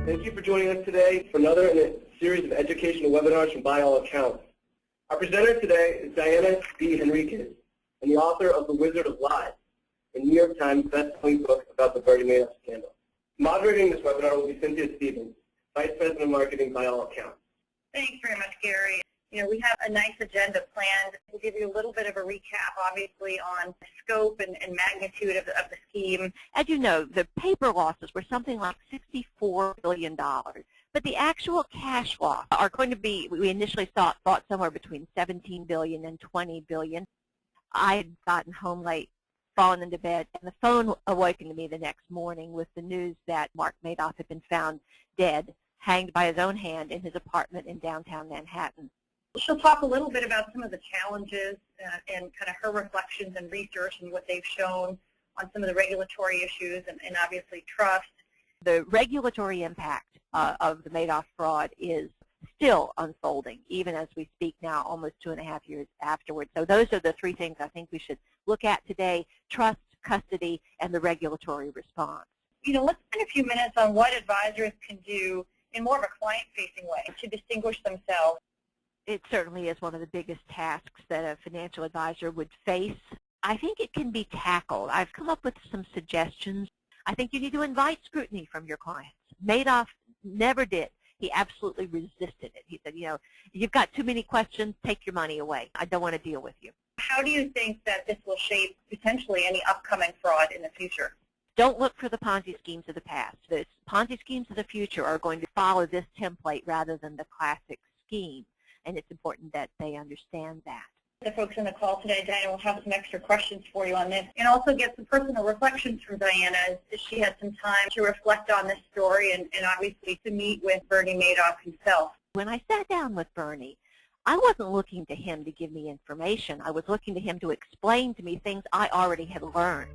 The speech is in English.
Thank you for joining us today for another in a series of educational webinars from ByAllAccounts. Our presenter today is Diana B. Henriquez, and the author of The Wizard of Lies, a New York Times best-selling book about the Bernie Madoff scandal. Moderating this webinar will be Cynthia Stevens, Vice President of Marketing, ByAllAccounts. Thanks very much, Gary. We have a nice agenda planned. We'll give you a little bit of a recap, obviously, on the scope and magnitude of the scheme. As you know, the paper losses were something like $64 billion. But the actual cash loss are going to be, we initially thought somewhere between $17 billion and $20 billion. I had gotten home late, fallen into bed, and the phone awakened me the next morning with the news that Mark Madoff had been found dead, hanged by his own hand in his apartment in downtown Manhattan. She'll talk a little bit about some of the challenges and kind of her reflections and research and what they've shown on some of the regulatory issues and obviously trust. The regulatory impact of the Madoff fraud is still unfolding, even as we speak now, almost 2.5 years afterwards. So those are the three things I think we should look at today: trust, custody, and the regulatory response. Let's spend a few minutes on what advisors can do in more of a client-facing way to distinguish themselves. It certainly is one of the biggest tasks that a financial advisor would face. I think it can be tackled. I've come up with some suggestions. I think you need to invite scrutiny from your clients. Madoff never did. He absolutely resisted it. He said, you've got too many questions, take your money away. I don't want to deal with you. How do you think that this will shape potentially any upcoming fraud in the future? Don't look for the Ponzi schemes of the past. The Ponzi schemes of the future are going to follow this template rather than the classic scheme. And it's important that they understand that. The folks on the call today, Diana, will have some extra questions for you on this, and also get some personal reflections from Diana as she had some time to reflect on this story and obviously to meet with Bernie Madoff himself. When I sat down with Bernie, I wasn't looking to him to give me information. I was looking to him to explain to me things I already had learned.